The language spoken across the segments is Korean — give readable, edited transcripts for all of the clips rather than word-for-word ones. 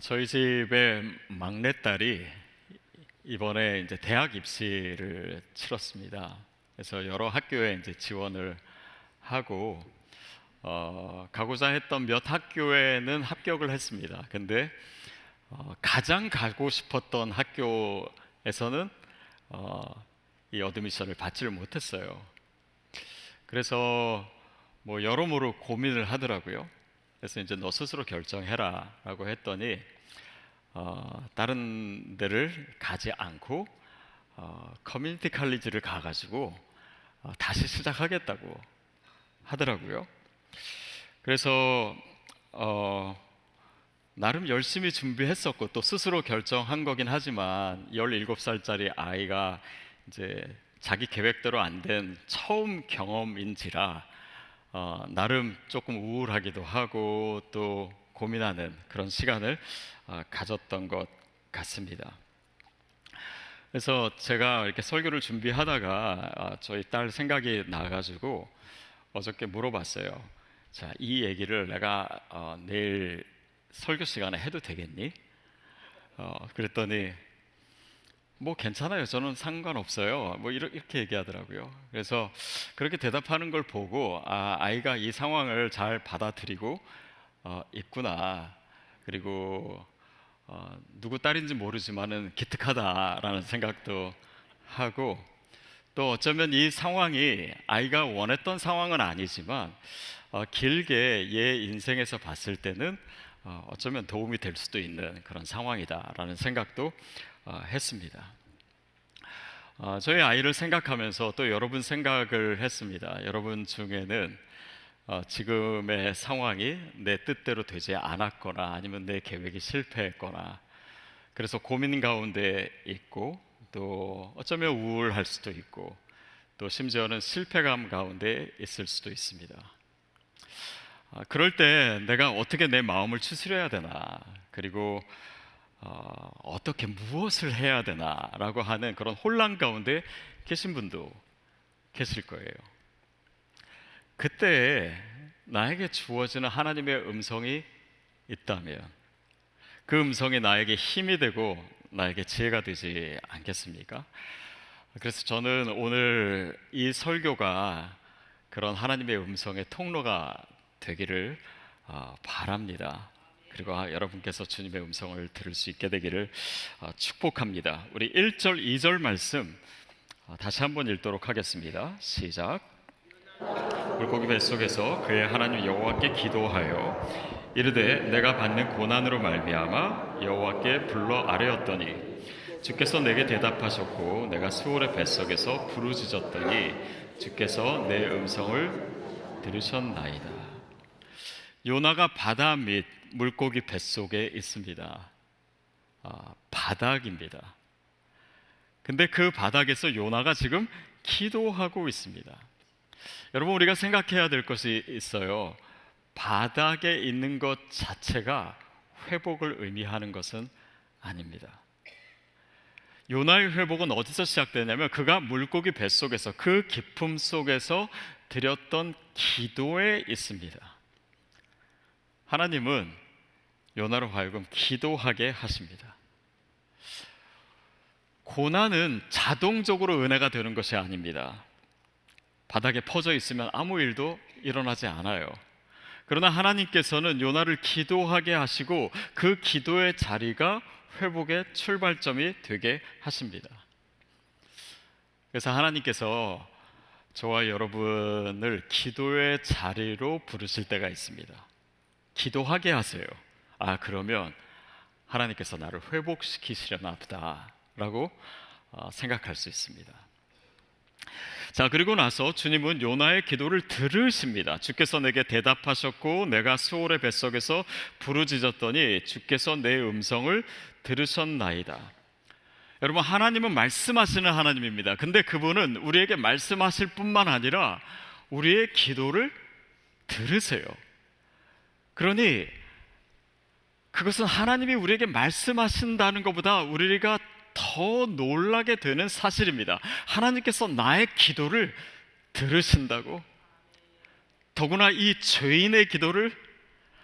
저희 집의 막내딸이 이번에 이제 대학 입시를 치렀습니다. 그래서 여러 학교에 이제 지원을 하고 가고자 했던 몇 학교에는 합격을 했습니다. 근데 가장 가고 싶었던 학교에서는 이 어드미션을 받지를 못했어요. 그래서 뭐 여러모로 고민을 하더라고요. 그래서 이제 너 스스로 결정해라라고 했더니 다른 데를 가지 않고 커뮤니티 칼리지를 가가지고 다시 시작하겠다고 하더라고요. 그래서 나름 열심히 준비했었고 또 스스로 결정한 거긴 하지만 17살짜리 아이가 이제 자기 계획대로 안 된 처음 경험인지라 나름 조금 우울하기도 하고 또 고민하는 그런 시간을 가졌던 것 같습니다. 그래서 제가 이렇게 설교를 준비하다가 저희 딸 생각이 나가지고 어저께 물어봤어요. 자, 이 얘기를 내가 내일 설교 시간에 해도 되겠니? 그랬더니 뭐 괜찮아요. 저는 상관없어요. 뭐 이렇게 얘기하더라고요. 그래서 그렇게 대답하는 걸 보고 아이가 이 상황을 잘 받아들이고 있구나. 그리고 누구 딸인지 모르지만은 기특하다라는 생각도 하고 또 어쩌면 이 상황이 아이가 원했던 상황은 아니지만 길게 얘 인생에서 봤을 때는 어쩌면 도움이 될 수도 있는 그런 상황이다라는 생각도 했습니다. 저희 아이를 생각하면서 또 여러분 생각을 했습니다. 여러분 중에는 지금의 상황이 내 뜻대로 되지 않았거나 아니면 내 계획이 실패했거나 그래서 고민 가운데 있고 또 어쩌면 우울할 수도 있고 또 심지어는 실패감 가운데 있을 수도 있습니다. 그럴 때 내가 어떻게 내 마음을 추스려야 되나 그리고 어떻게 무엇을 해야 되나라고 하는 그런 혼란 가운데 계신 분도 계실 거예요. 그때 나에게 주어지는 하나님의 음성이 있다면 그 음성이 나에게 힘이 되고 나에게 지혜가 되지 않겠습니까? 그래서 저는 오늘 이 설교가 그런 하나님의 음성의 통로가 되기를 바랍니다. 그리고 여러분께서 주님의 음성을 들을 수 있게 되기를 축복합니다. 우리 1절, 2절 말씀 다시 한번 읽도록 하겠습니다. 시작. 물고기 뱃속에서 그의 하나님 여호와께 기도하여 이르되 내가 받는 고난으로 말미암아 여호와께 불러 아뢰었더니 주께서 내게 대답하셨고 내가 수월의 뱃속에서 부르짖었더니 주께서 내 음성을 들으셨나이다. 요나가 바다 및 물고기 뱃속에 있습니다. 바닥입니다. 근데 그 바닥에서 요나가 지금 기도하고 있습니다. 여러분 우리가 생각해야 될 것이 있어요. 바닥에 있는 것 자체가 회복을 의미하는 것은 아닙니다. 요나의 회복은 어디서 시작되냐면 그가 물고기 뱃속에서 그 깊음 속에서 드렸던 기도에 있습니다. 하나님은 요나로 하여금 기도하게 하십니다. 고난은 자동적으로 은혜가 되는 것이 아닙니다. 바닥에 퍼져 있으면 아무 일도 일어나지 않아요. 그러나 하나님께서는 요나를 기도하게 하시고 그 기도의 자리가 회복의 출발점이 되게 하십니다. 그래서 하나님께서 저와 여러분을 기도의 자리로 부르실 때가 있습니다. 기도하게 하세요. 그러면 하나님께서 나를 회복시키시려나 보다라고 생각할 수 있습니다. 자, 그리고 나서 주님은 요나의 기도를 들으십니다. 주께서 내게 대답하셨고 내가 수월의 뱃속에서 부르짖었더니 주께서 내 음성을 들으셨나이다. 여러분 하나님은 말씀하시는 하나님입니다. 근데 그분은 우리에게 말씀하실 뿐만 아니라 우리의 기도를 들으세요. 그러니 그것은 하나님이 우리에게 말씀하신다는 것보다 우리가 더 놀라게 되는 사실입니다. 하나님께서 나의 기도를 들으신다고? 더구나 이 죄인의 기도를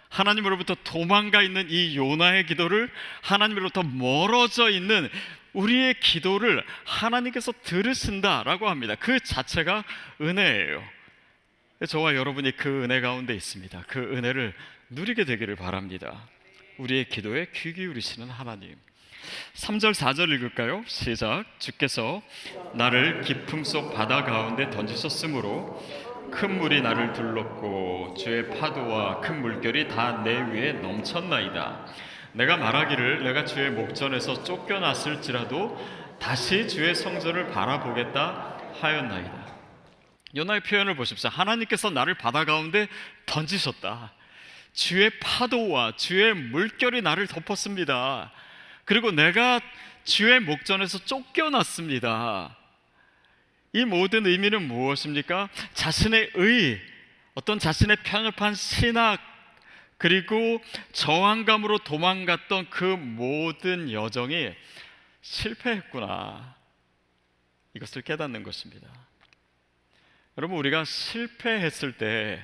하나님으로부터 도망가 있는 이 요나의 기도를, 하나님으로부터 멀어져 있는 우리의 기도를 하나님께서 들으신다라고 합니다. 그 자체가 은혜예요. 저와 여러분이 그 은혜 가운데 있습니다. 그 은혜를 누리게 되기를 바랍니다. 우리의 기도에 귀 기울이시는 하나님. 3절 4절 읽을까요? 시작. 주께서 나를 깊음 속 바다 가운데 던지셨으므로 큰 물이 나를 둘렀고 주의 파도와 큰 물결이 다 내 위에 넘쳤나이다. 내가 말하기를 내가 주의 목전에서 쫓겨났을지라도 다시 주의 성전을 바라보겠다 하였나이다. 요나의 표현을 보십시오. 하나님께서 나를 바다 가운데 던지셨다. 주의 파도와 주의 물결이 나를 덮었습니다. 그리고 내가 주의 목전에서 쫓겨났습니다. 이 모든 의미는 무엇입니까? 자신의 의, 어떤 자신의 편협한 신학, 그리고 저항감으로 도망갔던 그 모든 여정이 실패했구나, 이것을 깨닫는 것입니다. 여러분, 우리가 실패했을 때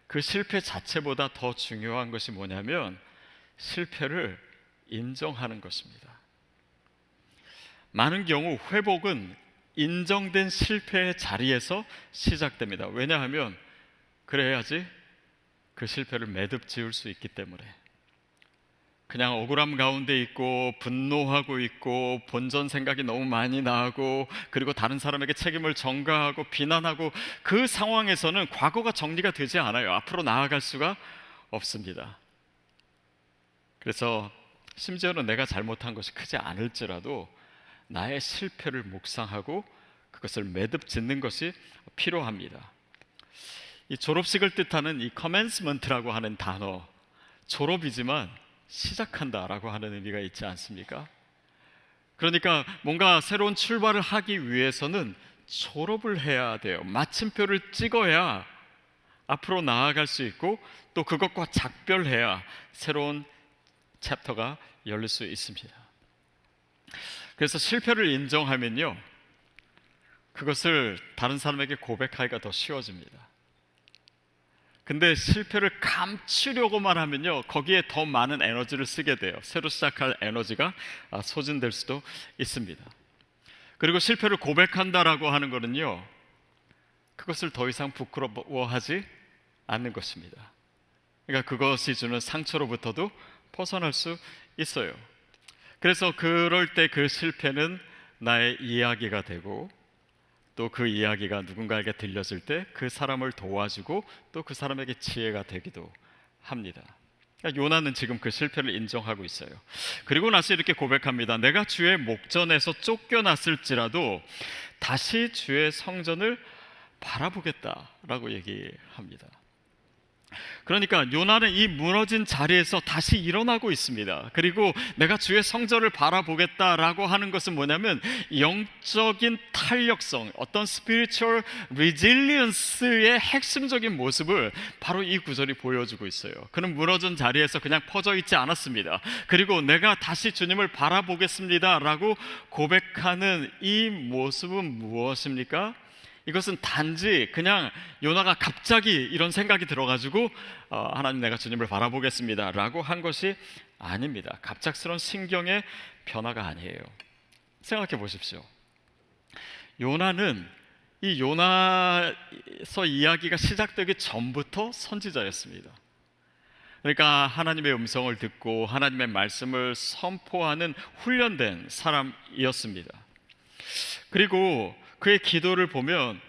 그 실패 자체보다 더 중요한 것이 뭐냐면 실패를 인정하는 것입니다. 많은 경우 회복은 인정된 실패의 자리에서 시작됩니다. 왜냐하면 그래야지 그 실패를 매듭 지을 수 있기 때문에. 그냥 억울함 가운데 있고 분노하고 있고 본전 생각이 너무 많이 나고, 그리고 다른 사람에게 책임을 전가하고 비난하고, 그 상황에서는 과거가 정리가 되지 않아요. 앞으로 나아갈 수가 없습니다. 그래서 심지어는 내가 잘못한 것이 크지 않을지라도 나의 실패를 묵상하고 그것을 매듭 짓는 것이 필요합니다. 이 졸업식을 뜻하는 이 commencement라고 하는 단어, 졸업이지만 시작한다라고 하는 의미가 있지 않습니까? 그러니까 뭔가 새로운 출발을 하기 위해서는 졸업을 해야 돼요. 마침표를 찍어야 앞으로 나아갈 수 있고, 또 그것과 작별해야 새로운 챕터가 열릴 수 있습니다. 그래서 실패를 인정하면요, 그것을 다른 사람에게 고백하기가 더 쉬워집니다. 근데 실패를 감추려고만 하면요, 거기에 더 많은 에너지를 쓰게 돼요. 새로 시작할 에너지가 소진될 수도 있습니다. 그리고 실패를 고백한다라고 하는 것은요, 그것을 더 이상 부끄러워하지 않는 것입니다. 그러니까 그것이 주는 상처로부터도 벗어날 수 있어요. 그래서 그럴 때 그 실패는 나의 이야기가 되고, 또 그 이야기가 누군가에게 들려질 때 그 사람을 도와주고 또 그 사람에게 지혜가 되기도 합니다. 그러니까 요나는 지금 그 실패를 인정하고 있어요. 그리고 나서 이렇게 고백합니다. 내가 주의 목전에서 쫓겨났을지라도 다시 주의 성전을 바라보겠다라고 얘기합니다. 그러니까 요나는 이 무너진 자리에서 다시 일어나고 있습니다. 그리고 내가 주의 성전을 바라보겠다라고 하는 것은 뭐냐면 영적인 탄력성, 어떤 spiritual resilience의 핵심적인 모습을 바로 이 구절이 보여주고 있어요. 그는 무너진 자리에서 그냥 퍼져 있지 않았습니다. 그리고 내가 다시 주님을 바라보겠습니다 라고 고백하는 이 모습은 무엇입니까? 이것은 단지 그냥 요나가 갑자기 이런 생각이 들어가지고 하나님, 내가 주님을 바라보겠습니다 라고 한 것이 아닙니다. 갑작스러운 심경의 변화가 아니에요. 생각해 보십시오. 요나는 이 요나서 이야기가 시작되기 전부터 선지자였습니다. 그러니까 하나님의 음성을 듣고 하나님의 말씀을 선포하는 훈련된 사람이었습니다. 그리고 그의 기도를 보면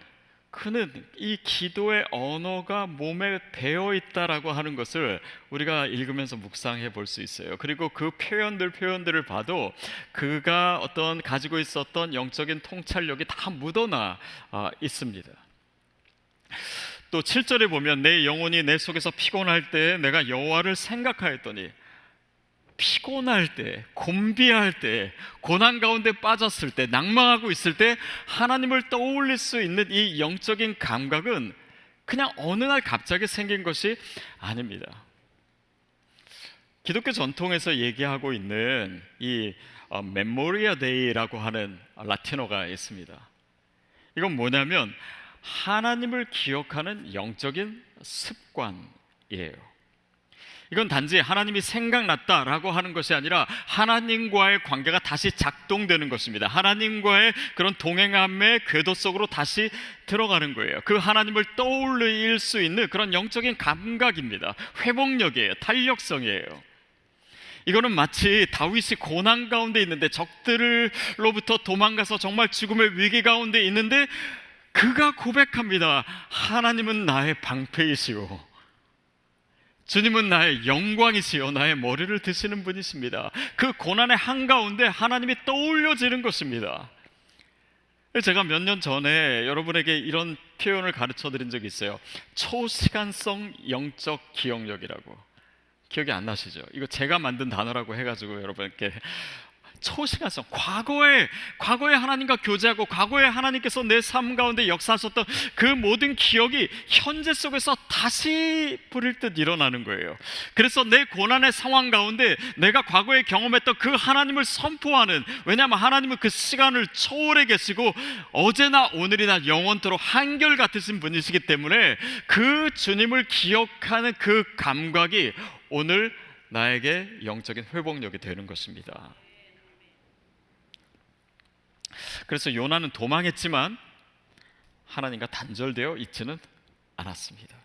그는 이 기도의 언어가 몸에 배어 있다라고 하는 것을 우리가 읽으면서 묵상해 볼 수 있어요. 그리고 그 표현들을 봐도 그가 어떤 가지고 있었던 영적인 통찰력이 다 묻어나 있습니다. 또 7절에 보면 내 영혼이 내 속에서 피곤할 때 내가 여호와를 생각하였더니, 피곤할 때, 곤비할 때, 고난 가운데 빠졌을 때, 낭망하고 있을 때 하나님을 떠올릴 수 있는 이 영적인 감각은 그냥 어느 날 갑자기 생긴 것이 아닙니다. 기독교 전통에서 얘기하고 있는 이 메모리아 데이라고 하는 라틴어가 있습니다. 이건 뭐냐면 하나님을 기억하는 영적인 습관이에요. 이건 단지 하나님이 생각났다라고 하는 것이 아니라 하나님과의 관계가 다시 작동되는 것입니다. 하나님과의 그런 동행함의 궤도 속으로 다시 들어가는 거예요. 그 하나님을 떠올릴 수 있는 그런 영적인 감각입니다. 회복력이에요. 탄력성이에요. 이거는 마치 다윗이 고난 가운데 있는데, 적들로부터 도망가서 정말 죽음의 위기 가운데 있는데 그가 고백합니다. 하나님은 나의 방패이시오, 주님은 나의 영광이시요, 나의 머리를 드시는 분이십니다. 그 고난의 한가운데 하나님이 떠올려지는 것입니다. 제가 몇 년 전에 여러분에게 이런 표현을 가르쳐 드린 적이 있어요. 초시간성 영적 기억력이라고. 기억이 안 나시죠? 이거 제가 만든 단어라고 해가지고 여러분께, 초시간성, 과거에 하나님과 교제하고 과거에 하나님께서 내 삶 가운데 역사하셨던 그 모든 기억이 현재 속에서 다시 부릴 듯 일어나는 거예요. 그래서 내 고난의 상황 가운데 내가 과거에 경험했던 그 하나님을 선포하는, 왜냐하면 하나님은 그 시간을 초월해 계시고 어제나 오늘이나 영원토록 한결같으신 분이시기 때문에 그 주님을 기억하는 그 감각이 오늘 나에게 영적인 회복력이 되는 것입니다. 그래서 요나는 도망했지만 하나님과 단절되어 있지는 않았습니다.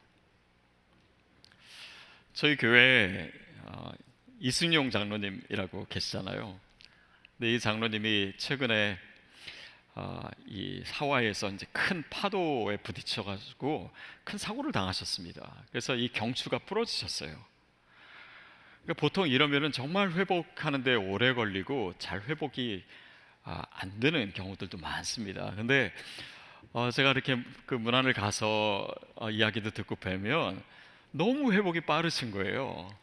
저희 교회에 이승용 장로님이라고 계시잖아요. 근데 이 장로님이 최근에 이 하와이에서 이제 큰 파도에 부딪혀가지고 큰 사고를 당하셨습니다. 그래서 이 경추가 부러지셨어요. 그러니까 보통 이러면은 정말 회복하는데 오래 걸리고 잘 회복이 안 되는 경우들도 많습니다. 근데 제가 이렇게 그 문안을 가서 이야기도 듣고 뵈면 너무 회복이 빠르신 거예요.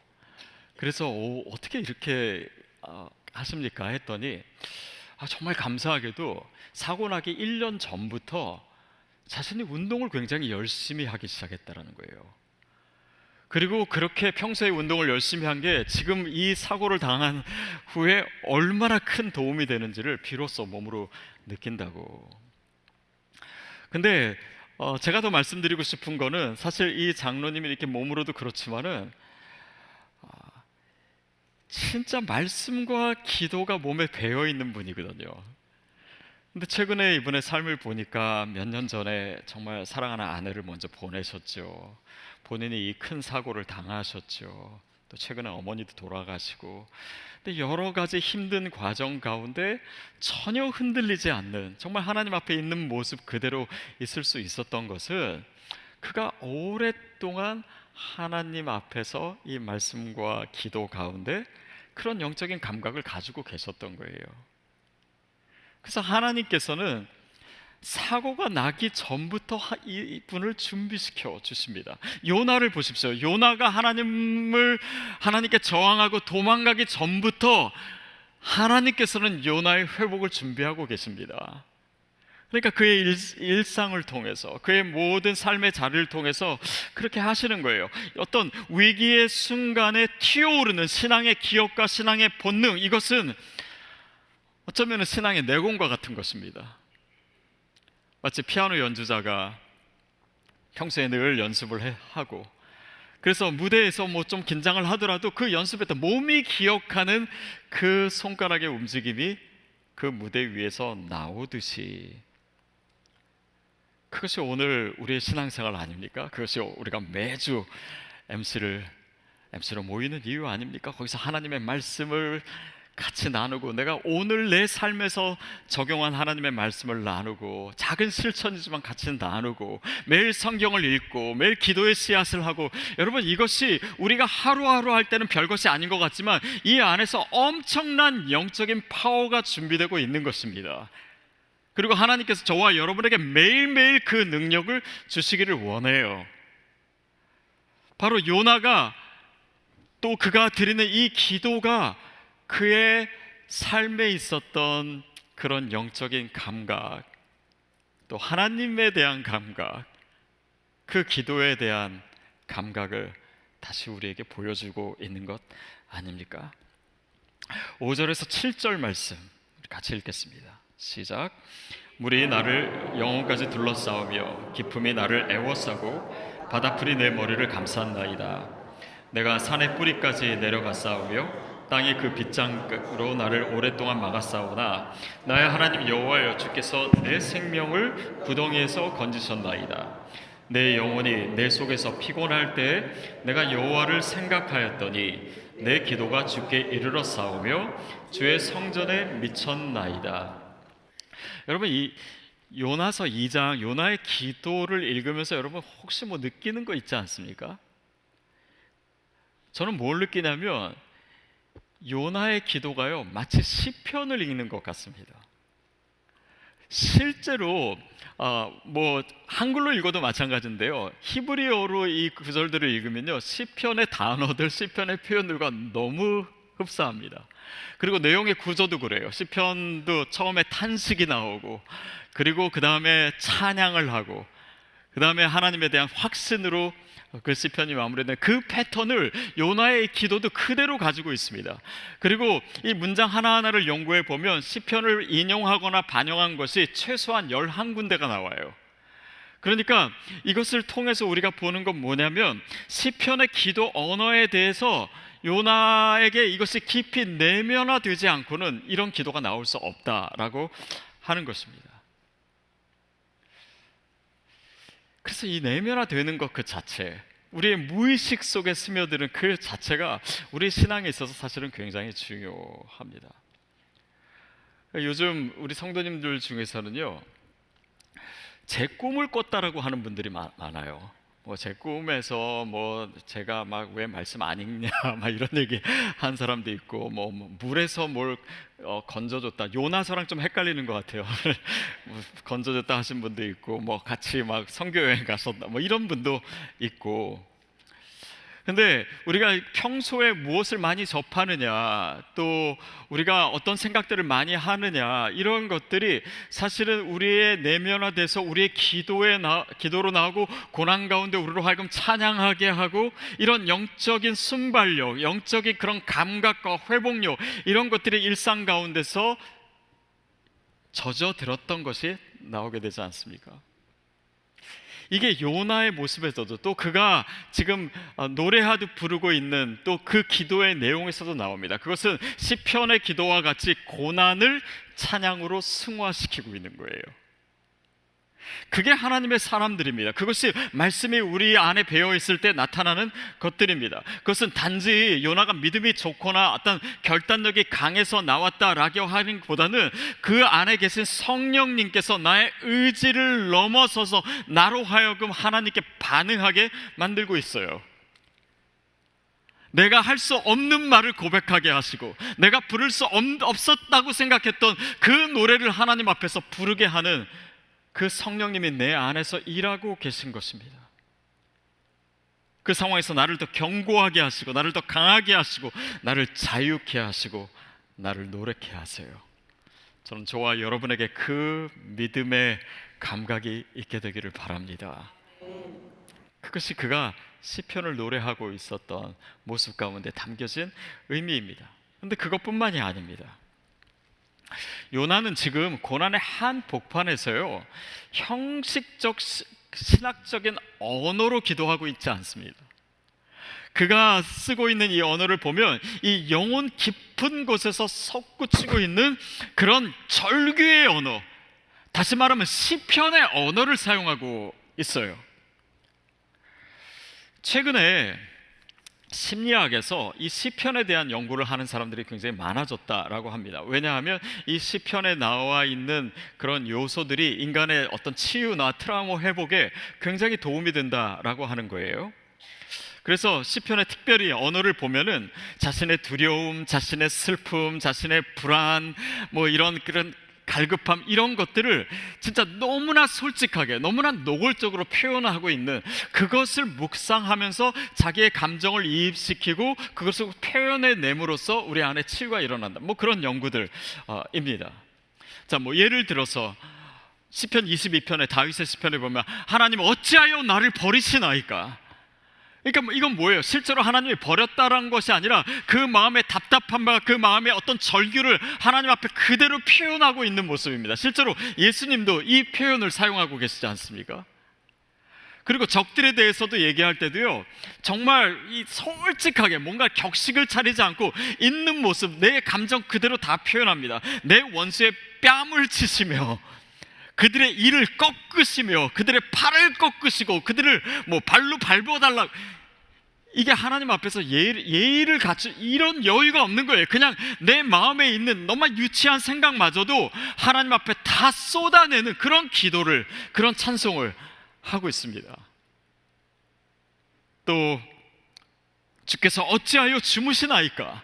그래서 어떻게 이렇게 하십니까 했더니 정말 감사하게도 사고 나기 1년 전부터 자신이 운동을 굉장히 열심히 하기 시작했다는 거예요. 그리고 그렇게 평소에 운동을 열심히 한 게 지금 이 사고를 당한 후에 얼마나 큰 도움이 되는지를 비로소 몸으로 느낀다고. 근데 제가 더 말씀드리고 싶은 거는, 사실 이 장로님이 이렇게 몸으로도 그렇지만은 진짜 말씀과 기도가 몸에 배어 있는 분이거든요. 근데 최근에 이분의 삶을 보니까 몇 년 전에 정말 사랑하는 아내를 먼저 보내셨죠. 본인이 이 큰 사고를 당하셨죠. 또 최근에 어머니도 돌아가시고, 근데 여러 가지 힘든 과정 가운데 전혀 흔들리지 않는, 정말 하나님 앞에 있는 모습 그대로 있을 수 있었던 것은 그가 오랫동안 하나님 앞에서 이 말씀과 기도 가운데 그런 영적인 감각을 가지고 계셨던 거예요. 그래서 하나님께서는 사고가 나기 전부터 이분을 준비시켜 주십니다. 요나를 보십시오. 요나가 하나님께 저항하고 도망가기 전부터 하나님께서는 요나의 회복을 준비하고 계십니다. 그러니까 그의 일상을 통해서, 그의 모든 삶의 자리를 통해서 그렇게 하시는 거예요. 어떤 위기의 순간에 튀어오르는 신앙의 기억과 신앙의 본능, 이것은 어쩌면 신앙의 내공과 같은 것입니다. 마치 피아노 연주자가 평소에 늘 연습을 하고, 그래서 무대에서 뭐 좀 긴장을 하더라도 그 연습했던 몸이 기억하는 그 손가락의 움직임이 그 무대 위에서 나오듯이, 그것이 오늘 우리의 신앙생활 아닙니까? 그것이 우리가 매주 MC로 모이는 이유 아닙니까? 거기서 하나님의 말씀을 같이 나누고, 내가 오늘 내 삶에서 적용한 하나님의 말씀을 나누고, 작은 실천이지만 같이 나누고, 매일 성경을 읽고, 매일 기도의 씨앗을 하고, 여러분, 이것이 우리가 하루하루 할 때는 별것이 아닌 것 같지만 이 안에서 엄청난 영적인 파워가 준비되고 있는 것입니다. 그리고 하나님께서 저와 여러분에게 매일매일 그 능력을 주시기를 원해요. 바로 요나가, 또 그가 드리는 이 기도가 그의 삶에 있었던 그런 영적인 감각, 또 하나님에 대한 감각, 그 기도에 대한 감각을 다시 우리에게 보여주고 있는 것 아닙니까? 5절에서 7절 말씀 같이 읽겠습니다. 시작. 물이 나를 영혼까지 둘러싸우며 기품이 나를 애워싸고 바다풀이 내 머리를 감쌌나이다. 내가 산의 뿌리까지 내려갔사오며 땅이 그 빗장으로 나를 오랫동안 막았사오나 나의 하나님 여호와여, 주께서 내 생명을 구덩이에서 건지셨나이다. 내 영혼이 내 속에서 피곤할 때 내가 여호와를 생각하였더니 내 기도가 주께 이르렀사오며 주의 성전에 미쳤나이다. 여러분, 이 요나서 2장 요나의 기도를 읽으면서 여러분 혹시 뭐 느끼는 거 있지 않습니까? 저는 뭘 느끼냐면 요나의 기도가요, 마치 시편을 읽는 것 같습니다. 실제로 뭐 한글로 읽어도 마찬가지인데요, 히브리어로 이 구절들을 읽으면요, 시편의 단어들, 시편의 표현들과 너무 흡사합니다. 그리고 내용의 구조도 그래요. 시편도 처음에 탄식이 나오고, 그리고 그 다음에 찬양을 하고, 그 다음에 하나님에 대한 확신으로 그 시편이 마무리된 그 패턴을 요나의 기도도 그대로 가지고 있습니다. 그리고 이 문장 하나하나를 연구해 보면 시편을 인용하거나 반영한 것이 최소한 11군데가 나와요. 그러니까 이것을 통해서 우리가 보는 건 뭐냐면, 시편의 기도 언어에 대해서 요나에게 이것이 깊이 내면화되지 않고는 이런 기도가 나올 수 없다라고 하는 것입니다. 그래서 이 내면화되는 것 그 자체, 우리의 무의식 속에 스며드는 그 자체가 우리 신앙에 있어서 사실은 굉장히 중요합니다. 요즘 우리 성도님들 중에서는요, 제 꿈을 꿨다라고 하는 분들이 많아요. 뭐 제 꿈에서 뭐 제가 막 왜 말씀 안 읽냐 막 이런 얘기 한 사람도 있고, 뭐 물에서 뭘 건져줬다, 요나서랑 좀 헷갈리는 것 같아요. 뭐 건져줬다 하신 분도 있고, 뭐 같이 막 선교 여행 갔었다 뭐 이런 분도 있고. 근데 우리가 평소에 무엇을 많이 접하느냐, 또 우리가 어떤 생각들을 많이 하느냐, 이런 것들이 사실은 우리의 내면화돼서 우리의 기도로 나오고 고난 가운데 우리로 하여금 찬양하게 하고, 이런 영적인 순발력, 영적인 그런 감각과 회복력, 이런 것들이 일상 가운데서 젖어들었던 것이 나오게 되지 않습니까? 이게 요나의 모습에서도, 또 그가 지금 노래하듯 부르고 있는 또 그 기도의 내용에서도 나옵니다. 그것은 시편의 기도와 같이 고난을 찬양으로 승화시키고 있는 거예요. 그게 하나님의 사람들입니다. 그것이 말씀이 우리 안에 배어 있을 때 나타나는 것들입니다. 그것은 단지 요나가 믿음이 좋거나 어떤 결단력이 강해서 나왔다라고 하는 것보다는 그 안에 계신 성령님께서 나의 의지를 넘어서서 나로 하여금 하나님께 반응하게 만들고 있어요. 내가 할 수 없는 말을 고백하게 하시고, 내가 부를 수 없었다고 생각했던 그 노래를 하나님 앞에서 부르게 하는 그 성령님이 내 안에서 일하고 계신 것입니다. 그 상황에서 나를 더 견고하게 하시고, 나를 더 강하게 하시고, 나를 자유케 하시고, 나를 노력케 하세요. 저는 저와 여러분에게 그 믿음의 감각이 있게 되기를 바랍니다. 그것이 그가 시편을 노래하고 있었던 모습 가운데 담겨진 의미입니다. 그런데 그것뿐만이 아닙니다. 요나는 지금 고난의 한복판에서요, 형식적 신학적인 언어로 기도하고 있지 않습니다. 그가 쓰고 있는 이 언어를 보면 이 영혼 깊은 곳에서 솟구치고 있는 그런 절규의 언어, 다시 말하면 시편의 언어를 사용하고 있어요. 최근에 심리학에서 이 시편에 대한 연구를 하는 사람들이 굉장히 많아졌다라고 합니다. 왜냐하면 이 시편에 나와 있는 그런 요소들이 인간의 어떤 치유나 트라우마 회복에 굉장히 도움이 된다라고 하는 거예요. 그래서 시편의 특별히 언어를 보면은 자신의 두려움, 자신의 슬픔, 자신의 불안, 뭐 이런 그런 갈급함, 이런 것들을 진짜 너무나 솔직하게, 너무나 노골적으로 표현하고 있는, 그것을 묵상하면서 자기의 감정을 이입시키고 그것을 표현해 내므로써 우리 안에 치유가 일어난다, 뭐 그런 연구들입니다. 자, 뭐 예를 들어서 시편 22편의 다윗의 시편에 보면 하나님 어찌하여 나를 버리시나이까? 그러니까 이건 뭐예요? 실제로 하나님이 버렸다라는 것이 아니라 그 마음의 답답함과 그 마음의 어떤 절규를 하나님 앞에 그대로 표현하고 있는 모습입니다. 실제로 예수님도 이 표현을 사용하고 계시지 않습니까? 그리고 적들에 대해서도 얘기할 때도요, 정말 이 솔직하게 뭔가 격식을 차리지 않고 있는 모습, 내 감정 그대로 다 표현합니다. 내 원수의 뺨을 치시며 그들의 이를 꺾으시며 그들의 팔을 꺾으시고 그들을 뭐 발로 밟아달라. 이게 하나님 앞에서 예의를 갖춘 이런 여유가 없는 거예요. 그냥 내 마음에 있는 너무 유치한 생각마저도 하나님 앞에 다 쏟아내는 그런 기도를, 그런 찬송을 하고 있습니다. 또 주께서 어찌하여 주무시나이까?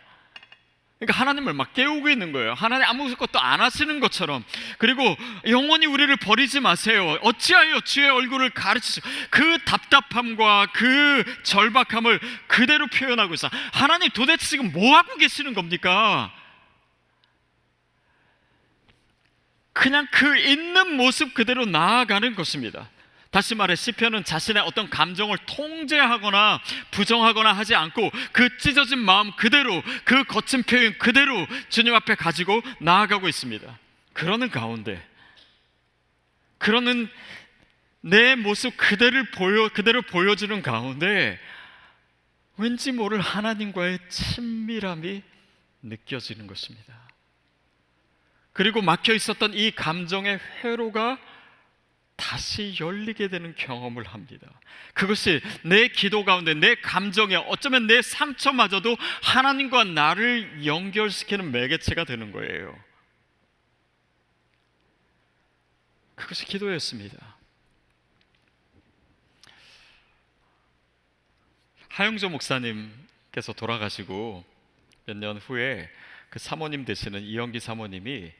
그러니까 하나님을 막 깨우고 있는 거예요. 하나님 아무것도 안 하시는 것처럼. 그리고 영원히 우리를 버리지 마세요. 어찌하여 주의 얼굴을 가르치시고, 그 답답함과 그 절박함을 그대로 표현하고 있어요. 하나님 도대체 지금 뭐 하고 계시는 겁니까? 그냥 그 있는 모습 그대로 나아가는 것입니다. 다시 말해 시편은 자신의 어떤 감정을 통제하거나 부정하거나 하지 않고 그 찢어진 마음 그대로, 그 거친 표현 그대로 주님 앞에 가지고 나아가고 있습니다. 그러는 가운데, 그러는 내 모습 그대로 보여주는 가운데 왠지 모를 하나님과의 친밀함이 느껴지는 것입니다. 그리고 막혀 있었던 이 감정의 회로가 다시 열리게 되는 경험을 합니다. 그것이 내 기도 가운데, 내 감정에, 어쩌면 내 상처마저도 하나님과 나를 연결시키는 매개체가 되는 거예요. 그것이 기도였습니다. 하영조 목사님께서 돌아가시고 몇 년 후에 그 사모님 되시는 이영기 사모님이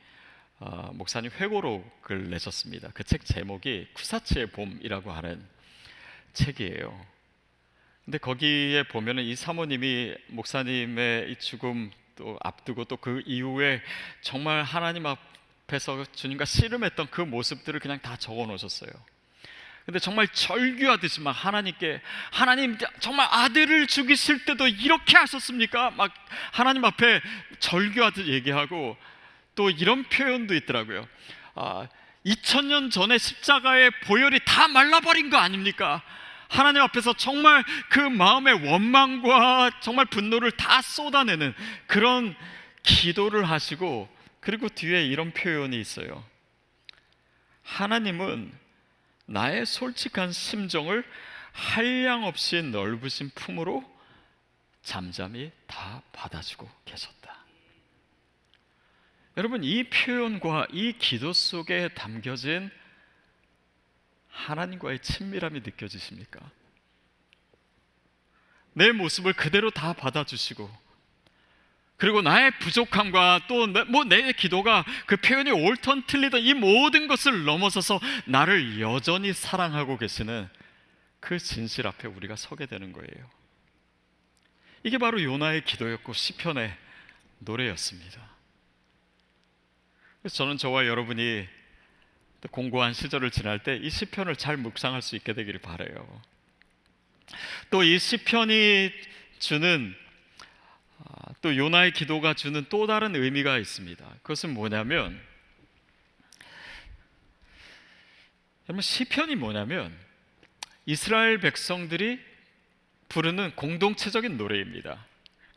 목사님 회고록을 내셨습니다. 그 책 제목이 쿠사츠의 봄이라고 하는 책이에요. 근데 거기에 보면은 이 사모님이 목사님의 이 죽음 또 앞두고 또 그 이후에 정말 하나님 앞에서 주님과 씨름했던 그 모습들을 그냥 다 적어 놓으셨어요. 근데 정말 절규하듯이 막 하나님께, 하나님 정말 아들을 죽이실 때도 이렇게 하셨습니까? 막 하나님 앞에 절규하듯 얘기하고, 또 이런 표현도 있더라고요. 2000년 전에 십자가의 보혈이 다 말라버린 거 아닙니까? 하나님 앞에서 정말 그 마음의 원망과 정말 분노를 다 쏟아내는 그런 기도를 하시고, 그리고 뒤에 이런 표현이 있어요. 하나님은 나의 솔직한 심정을 한량없이 넓으신 품으로 잠잠히 다 받아주고 계셨다. 여러분, 이 표현과 이 기도 속에 담겨진 하나님과의 친밀함이 느껴지십니까? 내 모습을 그대로 다 받아주시고, 그리고 나의 부족함과 또 내 기도가 그 표현이 옳던 틀리던 이 모든 것을 넘어서서 나를 여전히 사랑하고 계시는 그 진실 앞에 우리가 서게 되는 거예요. 이게 바로 요나의 기도였고 시편의 노래였습니다. 그래서 저는 저와 여러분이 공고한 시절을 지날 때 이 시편을 잘 묵상할 수 있게 되기를 바라요. 또 이 시편이 주는, 또 요나의 기도가 주는 또 다른 의미가 있습니다. 그것은 뭐냐면, 여러분, 시편이 뭐냐면 이스라엘 백성들이 부르는 공동체적인 노래입니다.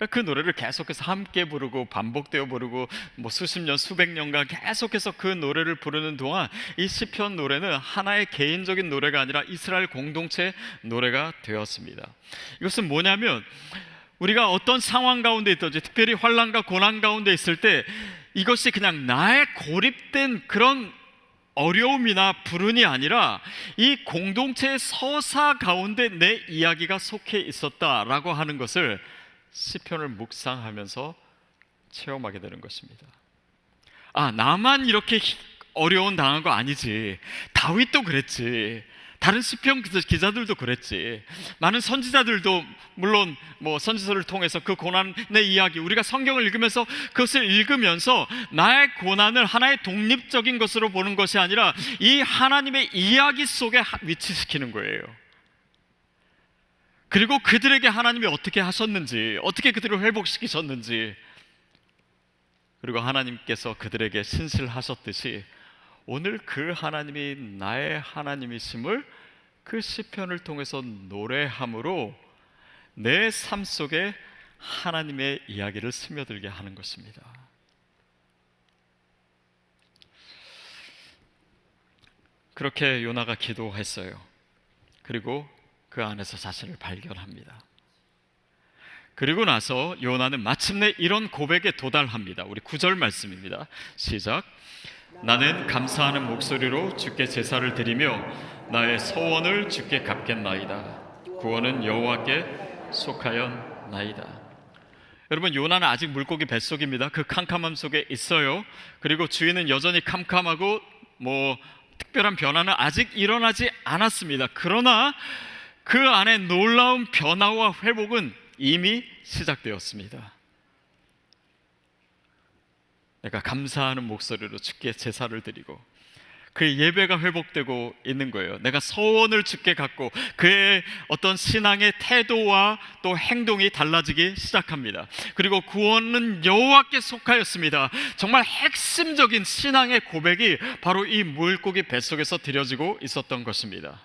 그 노래를 계속해서 함께 부르고 반복되어 부르고 뭐 수십 년, 수백 년간 계속해서 그 노래를 부르는 동안 이 시편 노래는 하나의 개인적인 노래가 아니라 이스라엘 공동체 노래가 되었습니다. 이것은 뭐냐면, 우리가 어떤 상황 가운데 있든지, 특별히 환난과 고난 가운데 있을 때 이것이 그냥 나의 고립된 그런 어려움이나 불운이 아니라 이 공동체의 서사 가운데 내 이야기가 속해 있었다라고 하는 것을 시편을 묵상하면서 체험하게 되는 것입니다. 나만 이렇게 어려운 당한 거 아니지. 다윗도 그랬지. 다른 시편 기자들도 그랬지. 많은 선지자들도 물론 뭐 선지서를 통해서 그 고난의 이야기, 우리가 성경을 읽으면서 그것을 읽으면서 나의 고난을 하나의 독립적인 것으로 보는 것이 아니라 이 하나님의 이야기 속에 위치시키는 거예요. 그리고 그들에게 하나님이 어떻게 하셨는지, 어떻게 그들을 회복시키셨는지, 그리고 하나님께서 그들에게 신실하셨듯이 오늘 그 하나님이 나의 하나님이심을 그 시편을 통해서 노래함으로 내 삶 속에 하나님의 이야기를 스며들게 하는 것입니다. 그렇게 요나가 기도했어요. 그리고 그 안에서 자신을 발견합니다. 그리고 나서 요나는 마침내 이런 고백에 도달합니다. 우리 9절 말씀입니다. 시작. 나는 감사하는 목소리로 주께 제사를 드리며 나의 소원을 주께 갚겠나이다. 구원은 여호와께 속하였나이다. 여러분, 요나는 아직 물고기 뱃속입니다. 그 캄캄함 속에 있어요. 그리고 주위는 여전히 캄캄하고 특별한 변화는 아직 일어나지 않았습니다. 그러나 그 안에 놀라운 변화와 회복은 이미 시작되었습니다. 내가 감사하는 목소리로 주께 제사를 드리고 그 예배가 회복되고 있는 거예요. 내가 서원을 주께 갖고 그의 어떤 신앙의 태도와 또 행동이 달라지기 시작합니다. 그리고 구원은 여호와께 속하였습니다. 정말 핵심적인 신앙의 고백이 바로 이 물고기 뱃속에서 드려지고 있었던 것입니다.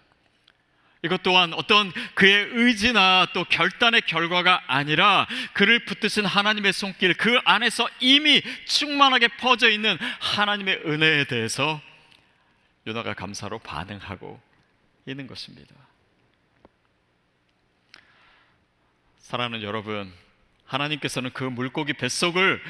이것 또한 어떤 그의 의지나 또 결단의 결과가 아니라 그를 붙드신 하나님의 손길, 그 안에서 이미 충만하게 퍼져 있는 하나님의 은혜에 대해서 요나가 감사로 반응하고 있는 것입니다. 사랑하는 여러분, 하나님께서는 그 물고기 뱃속을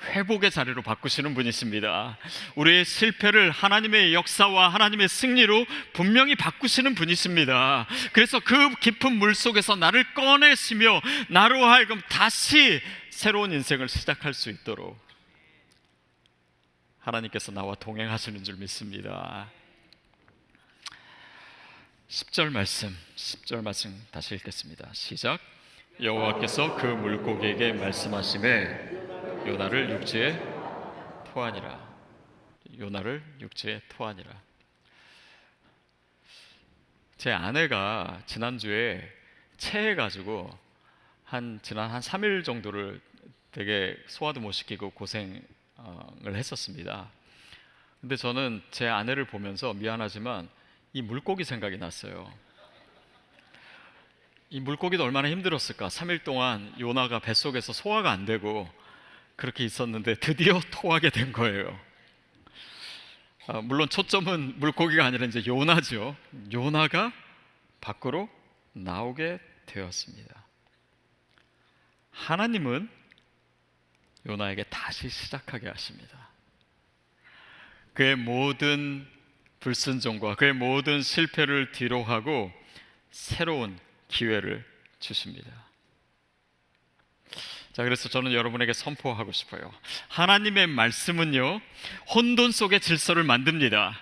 회복의 자리로 바꾸시는 분이십니다. 우리의 실패를 하나님의 역사와 하나님의 승리로 분명히 바꾸시는 분이십니다. 그래서 그 깊은 물 속에서 나를 꺼내시며 나로 하여금 다시 새로운 인생을 시작할 수 있도록 하나님께서 나와 동행하시는 줄 믿습니다. 10절 말씀 다시 읽겠습니다. 시작. 여호와께서 그 물고기에게 말씀하시매 요나를 육지에 토하니라. 요나를 육지에 토하니라. 제 아내가 지난주에 체해가지고 지난 한 3일 정도를 되게 소화도 못 시키고 고생을 했었습니다. 근데 저는 제 아내를 보면서 미안하지만 이 물고기 생각이 났어요. 이 물고기도 얼마나 힘들었을까. 3일 동안 요나가 뱃속에서 소화가 안 되고 그렇게 있었는데 드디어 토하게 된 거예요. 물론 초점은 물고기가 아니라 이제 요나죠. 요나가 밖으로 나오게 되었습니다. 하나님은 요나에게 다시 시작하게 하십니다. 그의 모든 불순종과 그의 모든 실패를 뒤로하고 새로운 기회를 주십니다. 자, 그래서 저는 여러분에게 선포하고 싶어요. 하나님의 말씀은요, 혼돈 속의 질서를 만듭니다.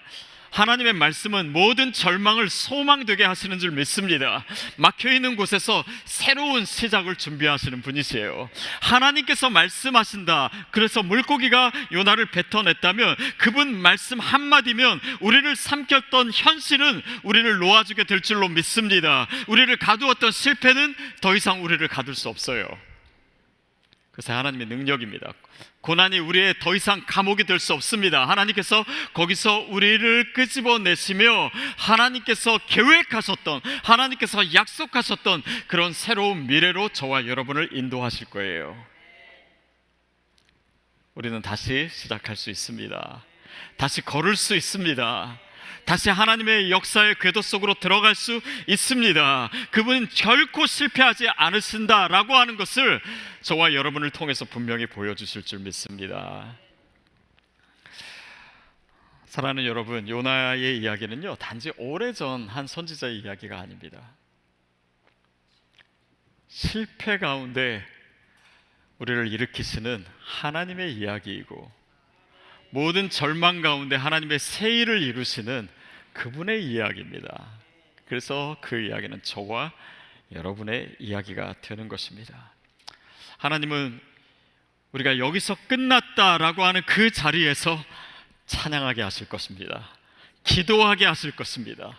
하나님의 말씀은 모든 절망을 소망되게 하시는 줄 믿습니다. 막혀있는 곳에서 새로운 시작을 준비하시는 분이시에요. 하나님께서 말씀하신다. 그래서 물고기가 요나를 뱉어냈다면 그분 말씀 한마디면 우리를 삼켰던 현실은 우리를 놓아주게 될 줄로 믿습니다. 우리를 가두었던 실패는 더 이상 우리를 가둘 수 없어요. 그래서 하나님의 능력입니다. 고난이 우리의 더 이상 감옥이 될 수 없습니다. 하나님께서 거기서 우리를 끄집어내시며 하나님께서 계획하셨던, 하나님께서 약속하셨던 그런 새로운 미래로 저와 여러분을 인도하실 거예요. 우리는 다시 시작할 수 있습니다. 다시 걸을 수 있습니다. 다시 하나님의 역사의 궤도 속으로 들어갈 수 있습니다. 그분은 결코 실패하지 않으신다라고 하는 것을 저와 여러분을 통해서 분명히 보여주실 줄 믿습니다. 사랑하는 여러분, 요나의 이야기는요, 단지 오래전 한 선지자의 이야기가 아닙니다. 실패 가운데 우리를 일으키시는 하나님의 이야기이고, 모든 절망 가운데 하나님의 새 일을 이루시는 그분의 이야기입니다. 그래서 그 이야기는 저와 여러분의 이야기가 되는 것입니다. 하나님은 우리가 여기서 끝났다라고 하는 그 자리에서 찬양하게 하실 것입니다. 기도하게 하실 것입니다.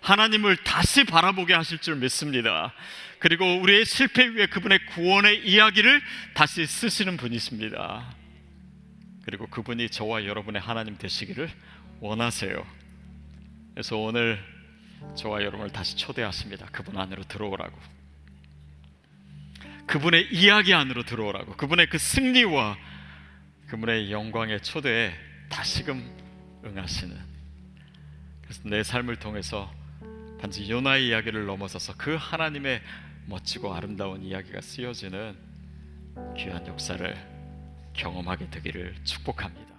하나님을 다시 바라보게 하실 줄 믿습니다. 그리고 우리의 실패 위에 그분의 구원의 이야기를 다시 쓰시는 분이십니다. 그리고 그분이 저와 여러분의 하나님 되시기를 원하세요. 그래서 오늘 저와 여러분을 다시 초대하십니다. 그분 안으로 들어오라고, 그분의 이야기 안으로 들어오라고, 그분의 그 승리와 그분의 영광의 초대에 다시금 응하시는, 그래서 내 삶을 통해서 단지 요나의 이야기를 넘어서서 그 하나님의 멋지고 아름다운 이야기가 쓰여지는 귀한 역사를 경험하게 되기를 축복합니다.